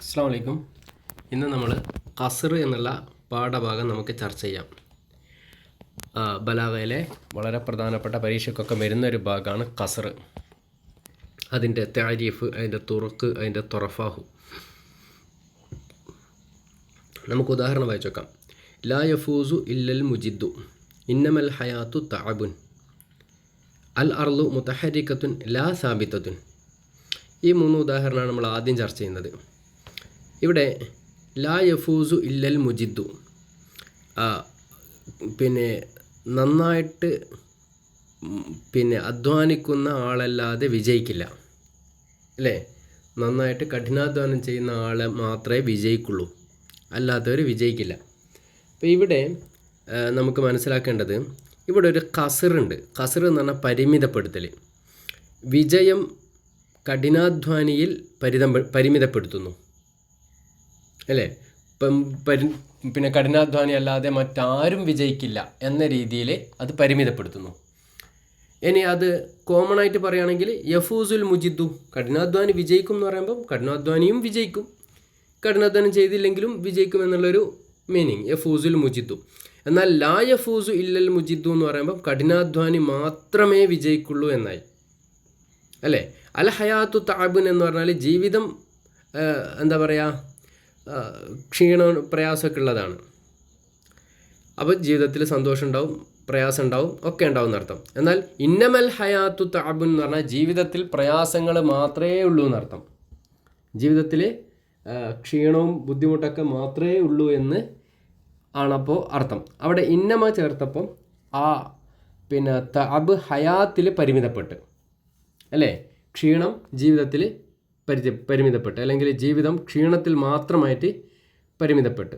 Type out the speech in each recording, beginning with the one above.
അസ്സലാമു അലൈക്കും. ഇന്ന് നമ്മൾ ഖസ്ർ എന്നുള്ള പാഠഭാഗം നമുക്ക് ചർച്ച ചെയ്യാം. ബലാഗയിലെ വളരെ പ്രധാനപ്പെട്ട പരീക്ഷയ്ക്കൊക്കെ വരുന്നൊരു ഭാഗമാണ് ഖസ്ർ. അതിൻ്റെ താരീഫ്, അതിൻ്റെ തുറക്ക്, അതിൻ്റെ തൊറഫാഹു. നമുക്ക് ഉദാഹരണം വായിച്ചു നോക്കാം. ലാ യഫൂസു ഇല്ലൽ മുജിദ്ദു ഇന്നമൽ ഹയാത്തു തഅബുൻ അൽ അർളു മുതഹരിക്കത്തുൻ ലാ സാബിത്തത്തുൻ. ഈ 3 ഉദാഹരണമാണ് നമ്മൾ ആദ്യം ചർച്ച ചെയ്യുന്നത്. ഇവിടെ ലാ യഫൂസു ഇല്ലൽ മുജിദ്ദു, നന്നായിട്ട് അധ്വാനിക്കുന്ന ആളല്ലാതെ വിജയിക്കില്ല, അല്ലേ? നന്നായിട്ട് കഠിനാധ്വാനം ചെയ്യുന്ന ആളെ മാത്രമേ വിജയിക്കുള്ളൂ, അല്ലാത്തവർ വിജയിക്കില്ല. അപ്പോൾ ഇവിടെ നമുക്ക് മനസ്സിലാക്കേണ്ടത്, ഇവിടെ ഒരു ഖസ്റുണ്ട്. ഖസ്ർ എന്ന് പറഞ്ഞാൽ പരിമിതപ്പെടുത്തൽ. വിജയം കഠിനാധ്വാനിയിൽ പരിമിതപ്പെടുത്തുന്നു, അല്ലേ? കഠിനാധ്വാനി അല്ലാതെ മറ്റാരും വിജയിക്കില്ല എന്ന രീതിയിൽ അത് പരിമിതപ്പെടുത്തുന്നു. ഇനി അത് കോമൺ ആയിട്ട് പറയുകയാണെങ്കിൽ യഫൂസുൽ മുജിദ്ദു, കഠിനാധ്വാനി വിജയിക്കും എന്ന് പറയുമ്പം കഠിനാധ്വാനിയും വിജയിക്കും, കഠിനാധ്വാനം ചെയ്തില്ലെങ്കിലും വിജയിക്കും എന്നുള്ളൊരു മീനിങ് യഫൂസുൽ മുജിദ്ദു. എന്നാൽ ലാ യഫൂസു ഇല്ലൽ മുജിദ്ദു എന്ന് പറയുമ്പം കഠിനാധ്വാനി മാത്രമേ വിജയിക്കുള്ളൂ എന്നായി, അല്ലേ? അൽ ഹയാത്തു തഅബുൻ എന്ന് പറഞ്ഞാൽ ജീവിതം ക്ഷീണവും പ്രയാസമൊക്കെ ഉള്ളതാണ്. അപ്പോൾ ജീവിതത്തിൽ സന്തോഷം ഉണ്ടാവും, പ്രയാസം ഉണ്ടാവും, ഒക്കെ ഉണ്ടാവും എന്നർത്ഥം. എന്നാൽ ഇന്നമൽ ഹയാത്തു തഅബുൻ എന്ന് പറഞ്ഞാൽ ജീവിതത്തിൽ പ്രയാസങ്ങൾ മാത്രമേ ഉള്ളൂ എന്നർത്ഥം. ജീവിതത്തിൽ ക്ഷീണവും ബുദ്ധിമുട്ടൊക്കെ മാത്രമേ ഉള്ളൂ എന്ന് ആണപ്പോൾ അർത്ഥം. അവിടെ ഇന്നമ ചേർത്തപ്പം തഅബ് ഹയാത്തിൽ പരിമിതപ്പെട്ട്, അല്ലേ? ക്ഷീണം ജീവിതത്തിൽ പരിമിതപ്പെട്ട്, അല്ലെങ്കിൽ ജീവിതം ക്ഷീണത്തിൽ മാത്രമായിട്ട് പരിമിതപ്പെട്ട്.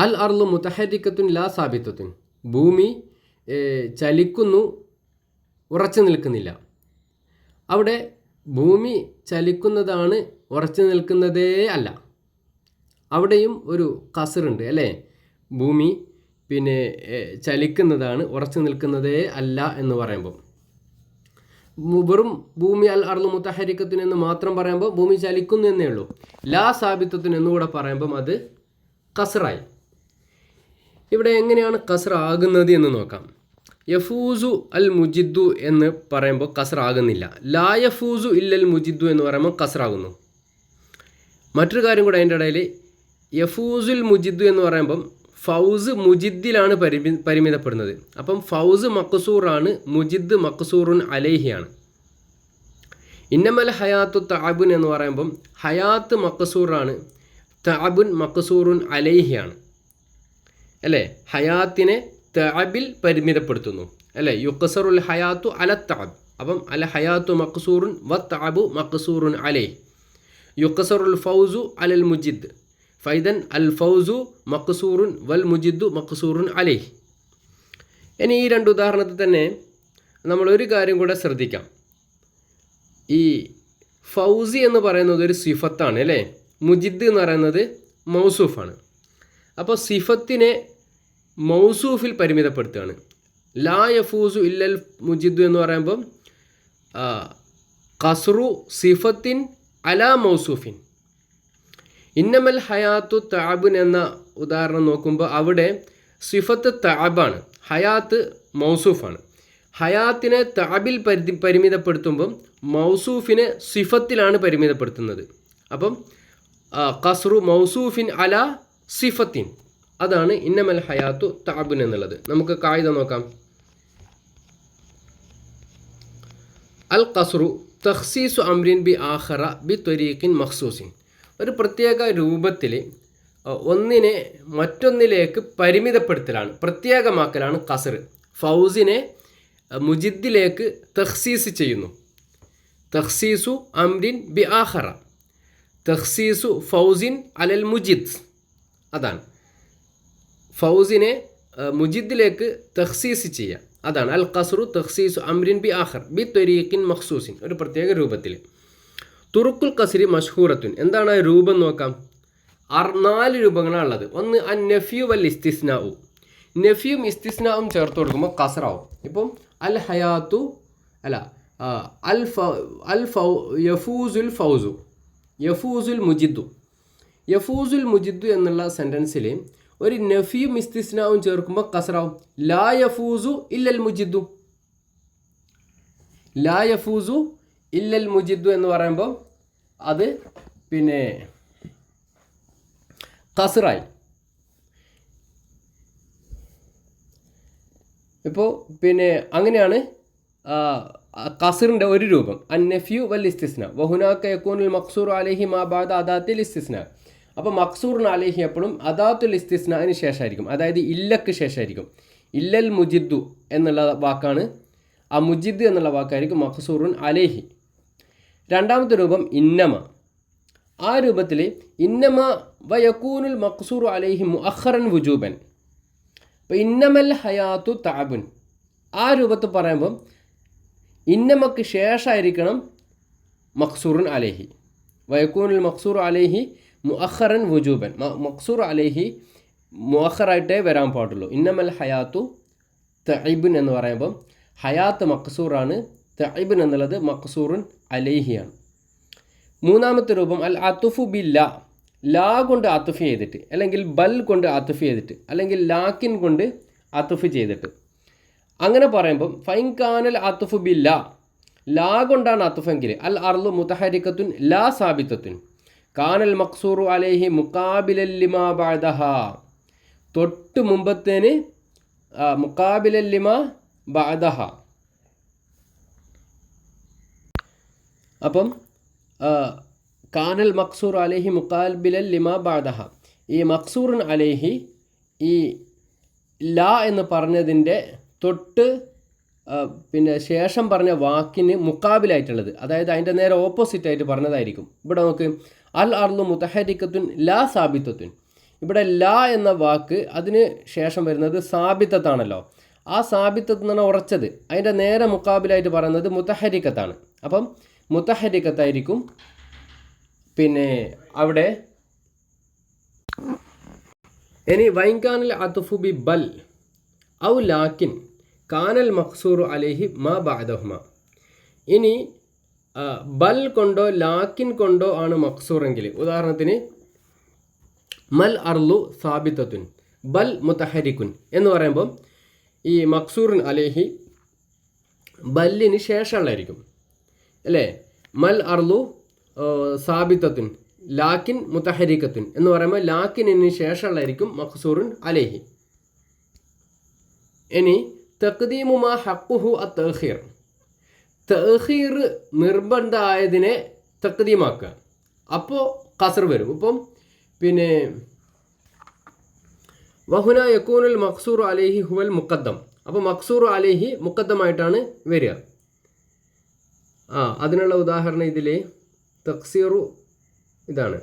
അൽ അർളു മുതഹരിക്കത്തുൻ ലാ സാബിത്തത്തുൻ, ഭൂമി ചലിക്കുന്നു, ഉറച്ചു നിൽക്കുന്നില്ല. അവിടെ ഭൂമി ചലിക്കുന്നതാണ്, ഉറച്ചു നിൽക്കുന്നതേ അല്ല. അവിടെയും ഒരു ഖസ്റുണ്ട്, അല്ലേ? ഭൂമി ചലിക്കുന്നതാണ്, ഉറച്ചു നിൽക്കുന്നതേ അല്ല എന്ന് പറയുമ്പോൾ, വെറും ഭൂമി അൽ അർളു മുതഹരിക്കത്തിന് എന്ന് മാത്രം പറയുമ്പോൾ ഭൂമി ചലിക്കുന്നു എന്നേ ഉള്ളൂ. ലാ സാബിത്തത്തിന് എന്നുകൂടെ പറയുമ്പം അത് ഖസ്റായി. ഇവിടെ എങ്ങനെയാണ് ഖസ്ർ ആകുന്നത് എന്ന് നോക്കാം. യഫൂസു അൽ മുജിദ്ദു എന്ന് പറയുമ്പോൾ ഖസ്ർ ആകുന്നില്ല. ലാ യഫൂസു ഇല്ലൽ മുജിദ്ദു എന്ന് പറയുമ്പോൾ ഖസ്റാകുന്നു. മറ്റൊരു കാര്യം കൂടെ അതിൻ്റെ ഇടയിൽ, യഫൂസുൽ മുജിദ്ദു എന്ന് പറയുമ്പം ഫൗസ് മുജിദ്ദിലാണ് പരിമിതപ്പെടുന്നത്. അപ്പം ഫൗസ് മഖ്സൂറാണ്, മുജിദ് മഖ്സൂറുൻ അലൈഹിയാണ്. ഇന്നമൽ ഹയാത്തു തഅബുൻ എന്ന് പറയുമ്പം ഹയാത്ത് മഖ്സൂറാണ്, തഅബുൻ മഖ്സൂറുൻ അലൈഹിയാണ്, അല്ലേ? ഹയാത്തിനെ തഅബിൽ പരിമിതപ്പെടുത്തുന്നു, അല്ലേ? യുഖ്സറുൽ ഹയാത്തു അല തഅബ്. അപ്പം അൽ ഹയാത്തു മഖ്സൂറുൻ വ തഅബു മഖ്സൂറുൻ അലൈഹി. യുഖ്സറുൽ ഫൗസു അലൽ മുജിദ് ഫൈദൻ അൽ ഫൗസു മഖ്സൂറുൻ വൽ മുജിദ്ദു മഖ്സൂറുൻ അലൈഹി. ഇനി ഈ 2 ഉദാഹരണത്തിൽ തന്നെ നമ്മളൊരു കാര്യം കൂടെ ശ്രദ്ധിക്കാം. ഈ ഫൗസി എന്ന് പറയുന്നത് ഒരു സിഫത്താണ്, അല്ലേ? മുജിദ് എന്ന് പറയുന്നത് മൗസൂഫാണ്. അപ്പോൾ സിഫത്തിനെ മൗസൂഫിൽ പരിമിതപ്പെടുത്തുകയാണ്. ലാ യഫൂസു ഇല്ലൽ മുജിദ്ദു എന്ന് പറയുമ്പം ഖസ്റു സിഫത്തിൻ അലാ മൗസൂഫിൻ. ഇന്നമൽ ഹയാത്തു തഅബുൻ എന്ന ഉദാഹരണം നോക്കുമ്പോൾ അവിടെ സിഫത്ത് തഅബാണ്, ഹയാത്ത് മൗസൂഫാണ്. ഹയാത്തിനെ തഅബിൽ പരിമിതപ്പെടുത്തുമ്പം മൗസൂഫിനെ സിഫത്തിലാണ് പരിമിതപ്പെടുത്തുന്നത്. അപ്പം ഖസ്റു മൗസൂഫിൻ അല സിഫത്തിൻ, അതാണ് ഇന്നമൽ ഹയാത്തു തഅബുൻ എന്നുള്ളത്. നമുക്ക് കായിക നോക്കാം. അൽ ഖസ്റു തഖ്സീസു അംരിൻ ബി ആഖറ ബി ത്വരീഖിൻ മഖ്സൂസിൻ. ഒരു പ്രത്യേക രൂപത്തിൽ ഒന്നിനെ മറ്റൊന്നിലേക്ക് പരിമിതപ്പെടുത്തലാണ്, പ്രത്യേകമാക്കലാണ് ഖസ്ർ. ഫൗസിനെ മുജിദ്ദിലേക്ക് തഖ്സീസ് ചെയ്യുന്നു. തഖ്സീസു അംരിൻ ബി ആഖറ, തഖ്സീസു ഫൗസിൻ അലൽ മുജിദ്. അതാണ് ഫൗസിനെ മുജിദ്ദിലേക്ക് തഖ്സീസ് ചെയ്യുക, അതാണ് അൽ ഖസ്റു തഖ്സീസു അംരിൻ ബി ആഖർ ബി ത്വരീഖിൻ മഖ്സൂസിൻ, ഒരു പ്രത്യേക രൂപത്തിൽ. തുറുക്കുൽ ഖസ്രി മഷ്ഹൂറത്തുൻ, എന്താണ് ആ രൂപം നോക്കാം. 4 രൂപങ്ങളാണ് ഉള്ളത്. ഒന്ന് അൻ നഫ്യു വൽ ഇസ്തിസ്നാഉ, നഫ്യും ഇസ്തിസ്നാവും ചേർത്ത് കൊടുക്കുമ്പോൾ ഖസ്റാവും. ഇപ്പം അൽ ഹയാത്തു അല്ല യഫൂസുൽ ഫൗസു, യഫൂസുൽ മുജിദ്ദു. യഫൂസുൽ മുജിദ്ദു എന്നുള്ള സെൻറ്റൻസിൽ ഒരു നഫിയും ഇസ്തിസ്നാവും ചേർക്കുമ്പോൾ കസറാവും. ലാ യഫൂസു ഇല്ലൽ മുജിദ്ദു. ലാ യഫൂസു ഇല്ലൽ മുജിദ്ദു എന്ന് പറയുമ്പോൾ അത് പിന്നെ കസറായി. ഇപ്പോൾ പിന്നെ അങ്ങനെയാണ് കസറിൻ്റെ ഒരു രൂപം. അന്നഫ്യു വൽ ഇസ്തിസ്ന വഹുനാക്ക യകൂനുൽ മഖ്സൂർ അലൈഹി മാ ബഅദ അദാത്തിൽ ഇസ്തിസ്ന. അപ്പോൾ മഖ്സൂറിന് അലൈഹി എപ്പോഴും അദാത്തുൽ ഇസ്തിസ്നാന് ശേഷമായിരിക്കും, അതായത് ഇല്ലക്ക് ശേഷമായിരിക്കും. ഇല്ലൽ മുജിദ്ദു എന്നുള്ള വാക്കാണ്, ആ മുജിദ് എന്നുള്ള വാക്കായിരിക്കും മഖ്സൂറുൻ അലൈഹി. രണ്ടാമത്തെ രൂപം ഇന്നമ. ആ രൂപത്തിൽ ഇന്നമ വയക്കൂനുൽ മഖ്സൂറു അലൈഹി മുഅഖറൻ വുജൂബൻ. അപ്പോൾ ഇന്നമൽ ഹയാത്തു തഅബുൻ, ആ രൂപത്തിൽ പറയുമ്പം ഇന്നമക്ക് ശേഷമായിരിക്കണം മഖ്സൂറുൻ അലൈഹി. വയക്കൂനുൽ മഖ്സൂറു അലൈഹി മുഅഖറൻ വുജൂബൻ. മഖ്സൂർ അലൈഹി മുഅഖറായിട്ടേ വരാൻ പാടുള്ളൂ. ഇന്നമൽ ഹയാത്തു തഇബുൻ എന്ന് പറയുമ്പം ഹയാത്ത് മഖ്സൂറാണ്, തഇബുൻ എന്നുള്ളത് മഖ്സൂറുൻ അലൈഹിയാണ്. മൂന്നാമത്തെ രൂപം അൽ അത്തുഫു ബില്ലാ. ലാ കൊണ്ട് അത്തുഫ് ചെയ്തിട്ട്, അല്ലെങ്കിൽ ബൽ കൊണ്ട് അത്തുഫ് ചെയ്തിട്ട്, അല്ലെങ്കിൽ ലാക്കിൻ കൊണ്ട് അത്തുഫ് ചെയ്തിട്ട് അങ്ങനെ പറയുമ്പം ഫൈൻ കാനൽ അത്തുഫു ബില്ലാ, ലാ കൊണ്ടാണ് അത്തുഫെങ്കിൽ അൽ അർളു മുതഹരിക്കത്തുൻ ലാ സാബിത്തത്തുൻ കാനൽ മഖ്സൂറു അലൈഹി മുഖാബിലൽ ലിമാ ബഅദഹ. തൊട്ട് മുമ്പത്തേന് മുഖാബിലൽ ലിമാ ബഅദഹ. അപ്പം കാനൽ മഖ്സൂർ അലൈഹി മുഖാബിലൽ ലിമാ ബഅദഹ, ഈ മഖ്സൂറുൻ അലൈഹി ഈ ലാ എന്ന് പറഞ്ഞതിൻ്റെ തൊട്ട് പിന്നെ ശേഷം പറഞ്ഞ വാക്കിന് മുക്കാബിലായിട്ടുള്ളത്, അതായത് അതിൻ്റെ നേരെ ഓപ്പോസിറ്റായിട്ട് പറഞ്ഞതായിരിക്കും. ഇവിടെ നമുക്ക് അൽ അർളു മുതഹരിക്കത്തുൻ ലാ സാബിത്തത്തുൻ. ഇവിടെ ലാ എന്ന വാക്ക് അതിന് ശേഷം വരുന്നത് സാബിത്തത്താണല്ലോ. ആ സാബിത്തത്ത് എന്ന് പറഞ്ഞാൽ ഉറച്ചത്, അതിൻ്റെ നേരെ മുക്കാബിലായിട്ട് പറയുന്നത് മുതഹരിക്കത്താണ്. അപ്പം മുതഹരിക്കത്തായിരിക്കും പിന്നെ അവിടെ. ഇനി വൈൻകാനൽ അത്തുഫു ബി ബൽ ഔ ലാക്കിൻ കാനൽ മഖ്സൂറു അലൈഹി മാ ബഅദഹുമ. ഇനി ബൽ കൊണ്ടോ ലാക്കിൻ കൊണ്ടോ ആണ് മഖ്സൂറെങ്കിൽ, ഉദാഹരണത്തിന് മൽ അർളു സാബിത്തത്തുൻ ബൽ മുതഹരിക്കുൻ എന്ന് പറയുമ്പം ഈ മഖ്സൂറിൻ അലൈഹി ബല്ലിന് ശേഷമുള്ളതായിരിക്കും അല്ലേ. മൽ അർളു സാബിത്തത്തുൻ ലാക്കിൻ മുതഹരിക്കത്തുൻ എന്ന് പറയുമ്പോൾ ലാക്കിന് ശേഷമുള്ളതായിരിക്കും മഖ്സൂറുൻ അലൈഹി. ഇനി തഖ്ദീമുമാ ഹഖ്ഖുഹു അത്തഖീർ. തഖീർ നിർബന്ധമായതിനെ തഖ്ദീമാക്കുക, അപ്പോൾ ഖസ്ർ വരും. ഇപ്പം പിന്നെ വഹുന യകൂനുൽ മഖ്സൂർ അലൈഹി ഹുവൽ മുഖദ്ദം. അപ്പോൾ മഖ്സൂർ അലൈഹി മുഖദ്ദമായിട്ടാണ് വരിക. അതിനുള്ള ഉദാഹരണം ഇതിൽ തഖ്സീറു ഇതാണ്.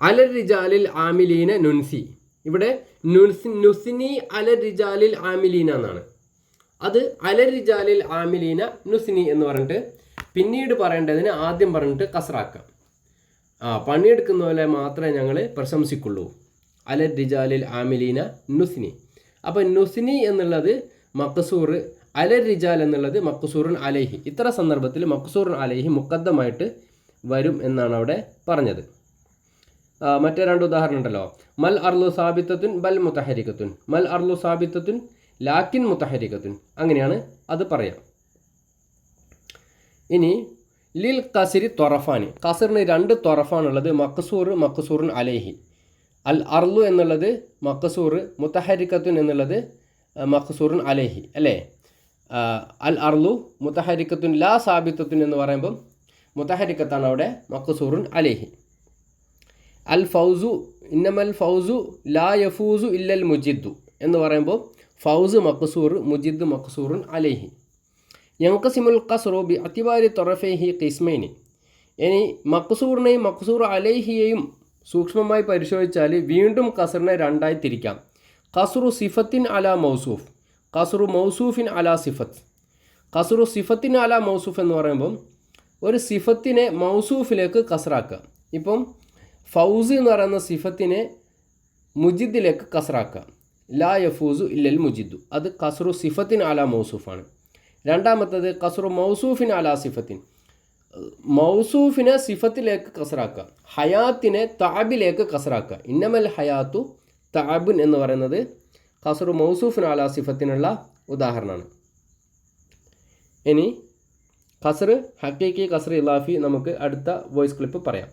അലർ റിജാലിൽ ആമിലീന നുൻസി. ഇവിടെ നുസ്നി അലർ റിജാലിൽ ആമിലീന എന്നാണ്. അത് അലർ റിജാലിൽ ആമിലീന നുസ്നി എന്ന് പറഞ്ഞിട്ട് പിന്നീട് പറയേണ്ടതിന് ആദ്യം പറഞ്ഞിട്ട് കസറാക്കാം. പണിയെടുക്കുന്ന പോലെ മാത്രമേ ഞങ്ങൾ പ്രശംസിക്കുള്ളൂ. അലർ റിജാലിൽ ആമിലീന നുസ്നി. അപ്പോൾ നുസ്നി എന്നുള്ളത് മഖ്സൂർ, അലർ റിജാൽ എന്നുള്ളത് മഖ്സൂറുൻ അലൈഹി. ഇത്ര സന്ദർഭത്തിൽ മഖ്സൂറുൻ അലൈഹി മുഖദ്ദമായിട്ട് വരും എന്നാണ് അവിടെ പറഞ്ഞത്. മറ്റേ രണ്ട് ഉദാഹരണം ഉണ്ടല്ലോ. മൽ അർളു സാബിത്തത്തുൻ ബൽ മുതഹരിക്കത്തുൻ, മൽ അർളു സാബിത്തത്തുൻ ലാക്കിൻ മുതഹരിക്കത്തുൻ, അങ്ങനെയാണ് അത് പറയാം. ഇനി ലിൽ കസിരി തൊറഫാനി. കസറിന് രണ്ട് തൊറഫാണുള്ളത്, മഖ്സൂർ മഖ്സൂറുൻ അലൈഹി. അൽ അർളു എന്നുള്ളത് മഖ്സൂർ, മുതഹരിക്കത്തുൻ എന്നുള്ളത് മഖ്സൂറുൻ അലൈഹി അല്ലേ. അൽ അർളു മുതഹരിക്കത്തുൻ ലാ സാബിത്തത്തുൻ എന്ന് പറയുമ്പം മുതഹരിക്കത്താണ് അവിടെ മഖ്സൂറുൻ അലൈഹി. അൽ ഫൗസു ഇന്നമൽ ഫൗസു ലാ യഫൂസു ഇല്ലൽ മുജിദ്ദു എന്ന് പറയുമ്പോൾ ഫൗസ് മഖ്സൂർ, മുജിദ് മഖ്സൂറുൻ അലൈഹി. യൻഖസിമുൽ ഖസ്റു ബി അത്തിബാരി തൊറഫൈഹി ഖിസ്മൈനി. ഇനി മഖ്സൂറിനെയും മഖ്സൂർ അലൈഹിയെയും സൂക്ഷ്മമായി പരിശോധിച്ചാൽ വീണ്ടും ഖസറിനെ രണ്ടായി തിരിക്കാം. ഖസ്റു സിഫത്തിൻ അലാ മൗസൂഫ്, ഖസ്റു മൗസൂഫിൻ അലാ സിഫത്ത്. ഖസ്റു സിഫത്തിൻ അലാ മൗസൂഫ് എന്ന് പറയുമ്പം ഒരു സിഫത്തിനെ മൗസൂഫിലേക്ക് കസറാക്കുക. ഇപ്പം ഫൗസ് എന്ന് പറയുന്ന സിഫത്തിനെ മുജിദിലേക്ക് കസറാക്കുക. ലാ യഫൂസു ഇല്ലൽ മുജിദ്ദു, അത് കസ്റു സിഫത്തിൻ അലാ മൗസൂഫാണ്. രണ്ടാമത്തത് കസ്റു മൗസൂഫിൻ അലാ സിഫത്തിൻ, മൗസൂഫിനെ സിഫത്തിലേക്ക് കസറാക്കുക, ഹയാത്തിനെ താബിലേക്ക് കസറാക്കുക. ഇന്നമൽ ഹയാത്തു താബുൻ എന്ന് പറയുന്നത് കസറു മൗസൂഫിന് അലാ സിഫത്തിനുള്ള ഉദാഹരണമാണ്. ഇനി കസർ ഹക്കീക്കി കസർ ഇലാഫി നമുക്ക് അടുത്ത വോയിസ് ക്ലിപ്പ് പറയാം.